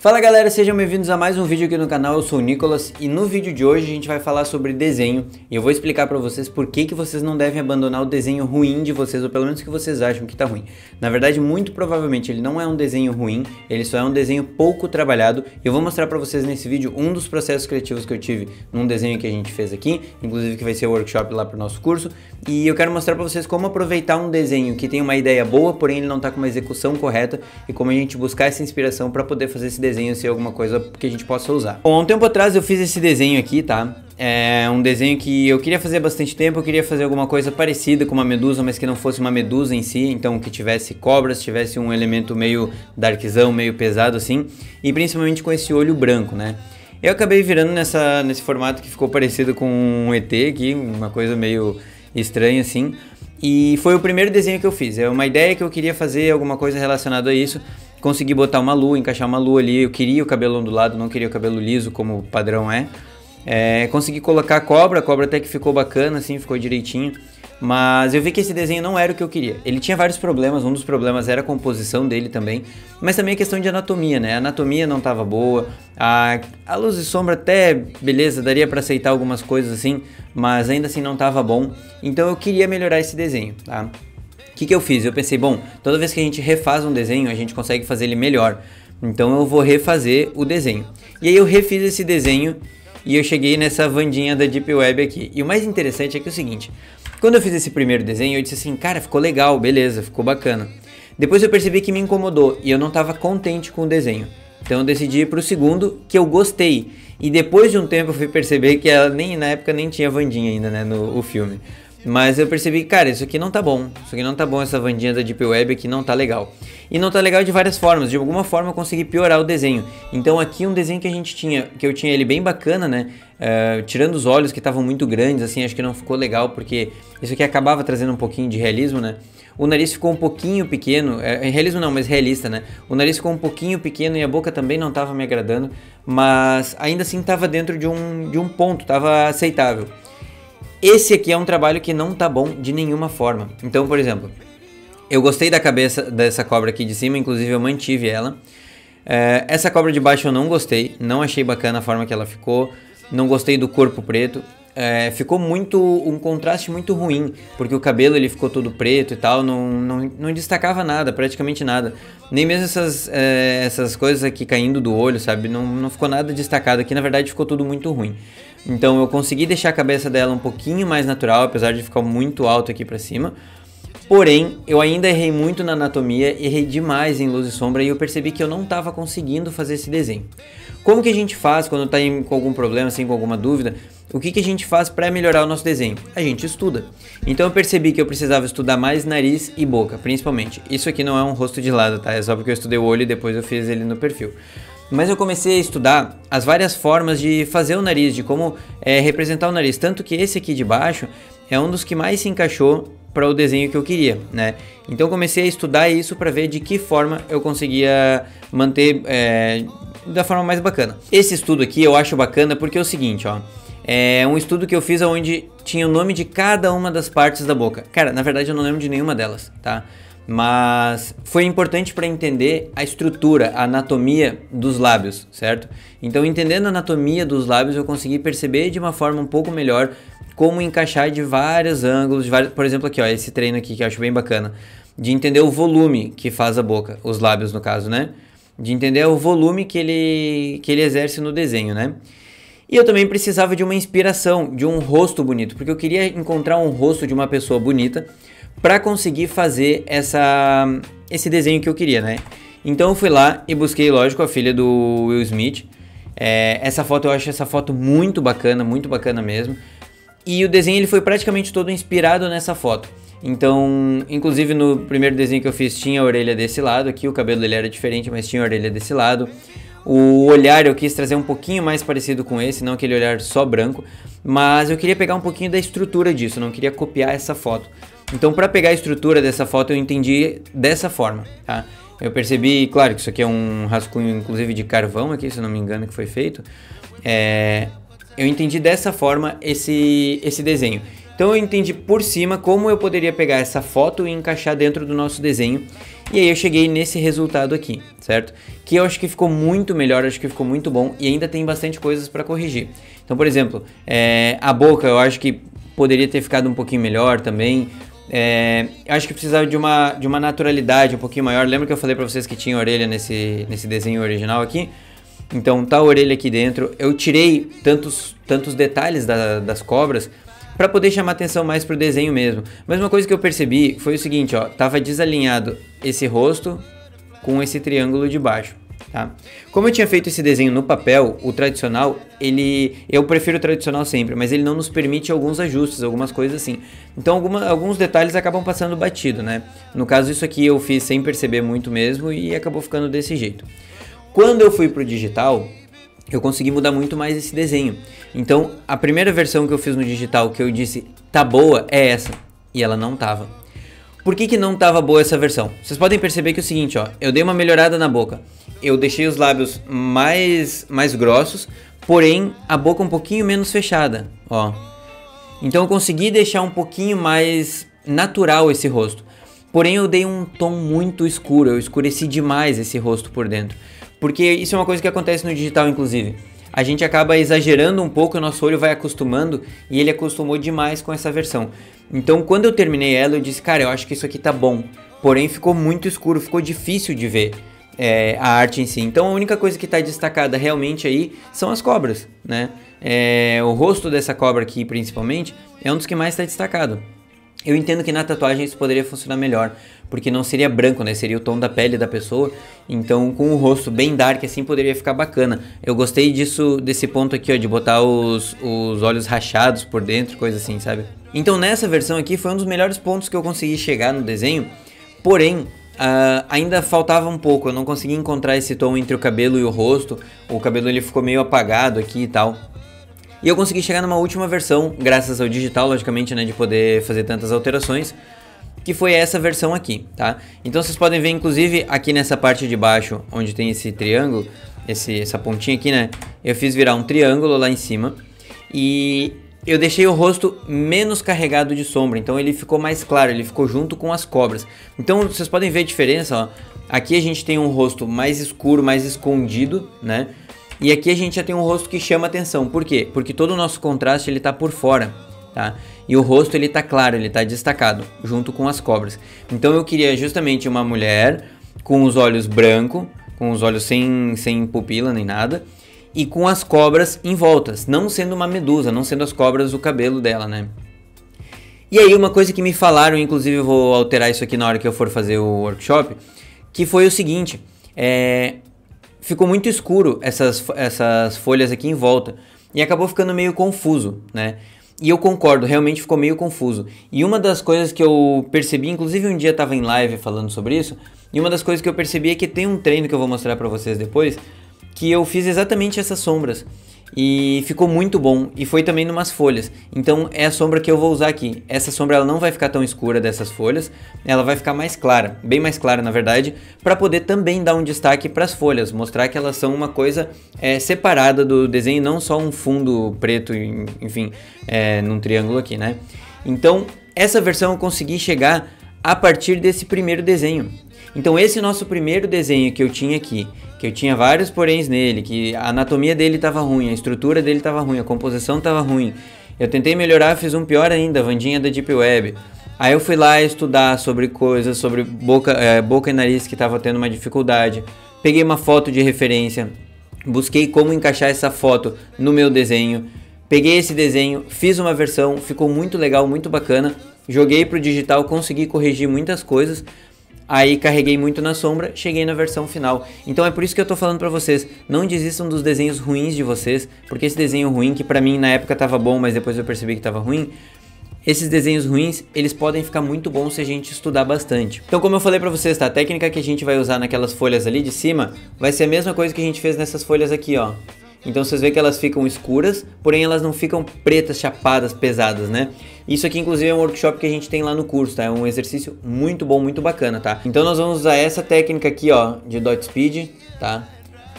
Fala galera, sejam bem-vindos a mais um vídeo aqui no canal, eu sou o Nicolas e no vídeo de hoje a gente vai falar sobre desenho e eu vou explicar pra vocês por que vocês não devem abandonar o desenho ruim de vocês, ou pelo menos que vocês acham que tá ruim. Na verdade, muito provavelmente ele não é um desenho ruim, ele só é um desenho pouco trabalhado e eu vou mostrar pra vocês nesse vídeo um dos processos criativos que eu tive num desenho que a gente fez aqui, inclusive que vai ser o workshop lá pro nosso curso, e eu quero mostrar pra vocês como aproveitar um desenho que tem uma ideia boa, porém ele não tá com uma execução correta e como a gente buscar essa inspiração pra poder fazer esse desenho ser alguma coisa que a gente possa usar. Bom, há um tempo atrás eu fiz esse desenho aqui, tá? É um desenho que eu queria fazer há bastante tempo, eu queria fazer alguma coisa parecida com uma medusa, mas que não fosse uma medusa em si, então que tivesse cobras, tivesse um elemento meio darkzão, meio pesado assim, e principalmente com esse olho branco, né? Eu acabei virando nesse formato que ficou parecido com um ET aqui, uma coisa meio estranha assim, e foi o primeiro desenho que eu fiz. É uma ideia que eu queria fazer alguma coisa relacionada a isso. Consegui botar uma lua, encaixar uma lua ali. Eu queria o cabelo ondulado, não queria o cabelo liso como o padrão é. Consegui colocar a cobra até que ficou bacana, assim, ficou direitinho. Mas eu vi que esse desenho não era o que eu queria. Ele tinha vários problemas, um dos problemas era a composição dele também. Mas também a questão de anatomia, né? A anatomia não estava boa, a luz e sombra até, beleza, daria para aceitar algumas coisas assim, mas ainda assim não estava bom. Então eu queria melhorar esse desenho, tá? O que eu fiz? Eu pensei, bom, toda vez que a gente refaz um desenho, a gente consegue fazer ele melhor. Então eu vou refazer o desenho. E aí eu refiz esse desenho e eu cheguei nessa Wandinha da Deep Web aqui. E o mais interessante é que é o seguinte, quando eu fiz esse primeiro desenho, eu disse assim, cara, ficou legal, beleza, ficou bacana. Depois eu percebi que me incomodou e eu não estava contente com o desenho. Então eu decidi ir para o segundo, que eu gostei. E depois de um tempo eu fui perceber que ela na época nem tinha Wandinha ainda, né, no filme. Mas eu percebi que, cara, isso aqui não tá bom. Isso aqui não tá bom, essa Wandinha da Deep Web aqui não tá legal. E não tá legal de várias formas. De alguma forma eu consegui piorar o desenho. Então aqui um desenho que eu tinha ele bem bacana, né? Tirando os olhos que estavam muito grandes, assim, acho que não ficou legal, porque isso aqui acabava trazendo um pouquinho de realismo, né? O nariz ficou um pouquinho pequeno, realismo não, mas realista, né? O nariz ficou um pouquinho pequeno e a boca também não tava me agradando, mas ainda assim tava dentro de um ponto, tava aceitável. Esse aqui é um trabalho que não tá bom de nenhuma forma. Então, por exemplo, eu gostei da cabeça dessa cobra aqui de cima, inclusive eu mantive ela. Essa cobra de baixo eu não gostei, não achei bacana a forma que ela ficou. Não gostei do corpo preto. Ficou um contraste muito ruim, porque o cabelo ele ficou todo preto e tal, não destacava nada, praticamente nada. Nem mesmo essas coisas aqui caindo do olho, sabe? Não ficou nada destacado aqui, na verdade ficou tudo muito ruim. Então eu consegui deixar a cabeça dela um pouquinho mais natural, apesar de ficar muito alto aqui pra cima. Porém, eu ainda errei muito na anatomia, errei demais em luz e sombra e eu percebi que eu não estava conseguindo fazer esse desenho. Como que a gente faz quando está com algum problema, assim, com alguma dúvida? O que a gente faz para melhorar o nosso desenho? A gente estuda. Então eu percebi que eu precisava estudar mais nariz e boca, principalmente. Isso aqui não é um rosto de lado, tá? É só porque eu estudei o olho e depois eu fiz ele no perfil. Mas eu comecei a estudar as várias formas de fazer o nariz, de como representar o nariz. Tanto que esse aqui de baixo é um dos que mais se encaixou para o desenho que eu queria, né? Então eu comecei a estudar isso para ver de que forma eu conseguia manter da forma mais bacana. Esse estudo aqui eu acho bacana porque é o seguinte, ó. É um estudo que eu fiz onde tinha o nome de cada uma das partes da boca. Cara, na verdade eu não lembro de nenhuma delas, tá? Mas foi importante para entender a estrutura, a anatomia dos lábios, certo? Então, entendendo a anatomia dos lábios, eu consegui perceber de uma forma um pouco melhor como encaixar de vários ângulos, por exemplo aqui, ó, esse treino aqui que eu acho bem bacana, de entender o volume que faz a boca, os lábios no caso, né? De entender o volume que ele exerce no desenho, né? E eu também precisava de uma inspiração, de um rosto bonito, porque eu queria encontrar um rosto de uma pessoa bonita para conseguir fazer esse desenho que eu queria, né? Então eu fui lá e busquei, lógico, a filha do Will Smith. Essa foto, eu acho essa foto muito bacana mesmo. E o desenho ele foi praticamente todo inspirado nessa foto. Então, inclusive no primeiro desenho que eu fiz tinha a orelha desse lado aqui, o cabelo dele era diferente, mas tinha a orelha desse lado. O olhar eu quis trazer um pouquinho mais parecido com esse, não aquele olhar só branco, mas eu queria pegar um pouquinho da estrutura disso, não queria copiar essa foto. Então, para pegar a estrutura dessa foto, eu entendi dessa forma, tá? Eu percebi, claro, que isso aqui é um rascunho, inclusive, de carvão aqui, se eu não me engano, que foi feito. Eu entendi dessa forma esse desenho. Então, eu entendi por cima como eu poderia pegar essa foto e encaixar dentro do nosso desenho. E aí eu cheguei nesse resultado aqui, certo? Que eu acho que ficou muito melhor, acho que ficou muito bom e ainda tem bastante coisas para corrigir. Então, por exemplo, a boca eu acho que poderia ter ficado um pouquinho melhor também. Acho que precisava de uma naturalidade um pouquinho maior. Lembra que eu falei para vocês que tinha orelha nesse desenho original aqui? Então tá a orelha aqui dentro. Eu tirei tantos detalhes das cobras para poder chamar atenção mais pro desenho mesmo. Mas uma coisa que eu percebi foi o seguinte, ó, tava desalinhado esse rosto com esse triângulo de baixo, tá? Como eu tinha feito esse desenho no papel, o tradicional, eu prefiro o tradicional sempre, mas ele não nos permite alguns ajustes, algumas coisas assim. Então alguns detalhes acabam passando batido, né? No caso isso aqui eu fiz sem perceber muito mesmo e acabou ficando desse jeito. Quando eu fui pro digital, eu consegui mudar muito mais esse desenho. Então, a primeira versão que eu fiz no digital, que eu disse, tá boa, é essa. E ela não tava. Por que não tava boa essa versão? Vocês podem perceber que é o seguinte, ó, eu dei uma melhorada na boca. Eu deixei os lábios mais grossos, porém, a boca um pouquinho menos fechada, ó. Então, eu consegui deixar um pouquinho mais natural esse rosto. Porém, eu dei um tom muito escuro, eu escureci demais esse rosto por dentro. Porque isso é uma coisa que acontece no digital, inclusive. A gente acaba exagerando um pouco, o nosso olho vai acostumando e ele acostumou demais com essa versão. Então, quando eu terminei ela, eu disse, cara, eu acho que isso aqui tá bom. Porém, ficou muito escuro, ficou difícil de ver a arte em si. Então, a única coisa que tá destacada realmente aí são as cobras, né? O rosto dessa cobra aqui, principalmente, é um dos que mais está destacado. Eu entendo que na tatuagem isso poderia funcionar melhor, porque não seria branco, né? Seria o tom da pele da pessoa. Então, com o rosto bem dark assim, poderia ficar bacana. Eu gostei desse ponto aqui, ó, de botar os olhos rachados por dentro, coisa assim, sabe? Então, nessa versão aqui foi um dos melhores pontos que eu consegui chegar no desenho. Porém, ainda faltava um pouco. Eu não consegui encontrar esse tom entre o cabelo e o rosto. O cabelo ele ficou meio apagado aqui e tal. E eu consegui chegar numa última versão, graças ao digital, logicamente, né, de poder fazer tantas alterações, que foi essa versão aqui, tá? Então vocês podem ver, inclusive, aqui nessa parte de baixo, onde tem esse triângulo, essa pontinha aqui, né, eu fiz virar um triângulo lá em cima, e eu deixei o rosto menos carregado de sombra, então ele ficou mais claro, ele ficou junto com as cobras. Então vocês podem ver a diferença, ó, aqui a gente tem um rosto mais escuro, mais escondido, né? E aqui a gente já tem um rosto que chama atenção. Por quê? Porque todo o nosso contraste ele tá por fora, tá? E o rosto ele tá claro, ele tá destacado, junto com as cobras. Então eu queria justamente uma mulher com os olhos brancos, com os olhos sem pupila nem nada, e com as cobras em voltas, não sendo uma medusa, não sendo as cobras o cabelo dela, né? E aí uma coisa que me falaram, inclusive eu vou alterar isso aqui na hora que eu for fazer o workshop, que foi o seguinte, ficou muito escuro essas folhas aqui em volta e acabou ficando meio confuso, né? E eu concordo, realmente ficou meio confuso. E uma das coisas que eu percebi, inclusive um dia eu estava em live falando sobre isso, e uma das coisas que eu percebi é que tem um treino que eu vou mostrar para vocês depois, que eu fiz exatamente essas sombras. E ficou muito bom, e foi também numas folhas. Então é a sombra que eu vou usar aqui. Essa sombra ela não vai ficar tão escura dessas folhas, ela vai ficar mais clara, bem mais clara na verdade, para poder também dar um destaque para as folhas, mostrar que elas são uma coisa separada do desenho, não só um fundo preto, enfim, num triângulo aqui, né? Então essa versão eu consegui chegar a partir desse primeiro desenho. Então esse nosso primeiro desenho que eu tinha aqui, que eu tinha vários poréns nele, que a anatomia dele estava ruim, a estrutura dele estava ruim, a composição estava ruim. Eu tentei melhorar, fiz um pior ainda, a Vandinha da Deep Web. Aí eu fui lá estudar sobre coisas, sobre boca e nariz que estava tendo uma dificuldade. Peguei uma foto de referência, busquei como encaixar essa foto no meu desenho. Peguei esse desenho, fiz uma versão, ficou muito legal, muito bacana. Joguei pro digital, consegui corrigir muitas coisas. Aí carreguei muito na sombra, cheguei na versão final. Então é por isso que eu tô falando pra vocês, não desistam dos desenhos ruins de vocês, porque esse desenho ruim, que pra mim na época tava bom, mas depois eu percebi que tava ruim, esses desenhos ruins, eles podem ficar muito bons se a gente estudar bastante. Então como eu falei pra vocês, tá? A técnica que a gente vai usar naquelas folhas ali de cima, vai ser a mesma coisa que a gente fez nessas folhas aqui, ó. Então vocês veem que elas ficam escuras, porém elas não ficam pretas, chapadas, pesadas, né? Isso aqui inclusive é um workshop que a gente tem lá no curso, tá? É um exercício muito bom, muito bacana, tá? Então nós vamos usar essa técnica aqui, ó, de dot speed, tá?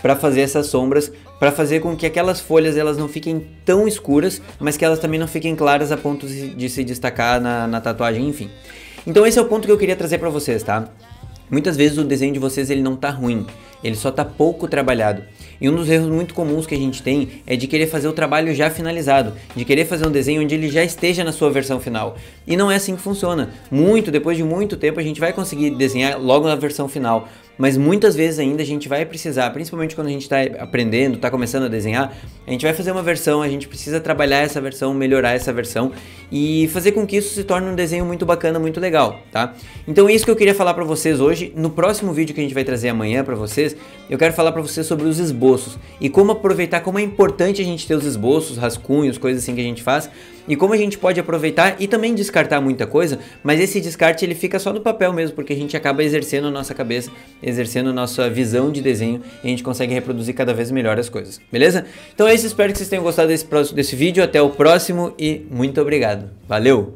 Pra fazer essas sombras, pra fazer com que aquelas folhas elas não fiquem tão escuras, mas que elas também não fiquem claras a ponto de se destacar na tatuagem, enfim. Então esse é o ponto que eu queria trazer pra vocês, tá? Muitas vezes o desenho de vocês ele não tá ruim, ele só tá pouco trabalhado. E um dos erros muito comuns que a gente tem é de querer fazer o trabalho já finalizado, de querer fazer um desenho onde ele já esteja na sua versão final. E não é assim que funciona. Depois de muito tempo a gente vai conseguir desenhar logo na versão final. Mas muitas vezes ainda a gente vai precisar, principalmente quando a gente está aprendendo, está começando a desenhar, a gente vai fazer uma versão, a gente precisa trabalhar essa versão, melhorar essa versão e fazer com que isso se torne um desenho muito bacana, muito legal, tá? Então é isso que eu queria falar para vocês hoje. No próximo vídeo que a gente vai trazer amanhã para vocês, eu quero falar para vocês sobre os esboços e como aproveitar, como é importante a gente ter os esboços, rascunhos, coisas assim que a gente faz e como a gente pode aproveitar e também descartar muita coisa, mas esse descarte ele fica só no papel mesmo, porque a gente acaba exercendo a nossa cabeça, exercendo a nossa visão de desenho e a gente consegue reproduzir cada vez melhor as coisas, beleza? Então é isso, espero que vocês tenham gostado desse vídeo, até o próximo e muito obrigado, valeu!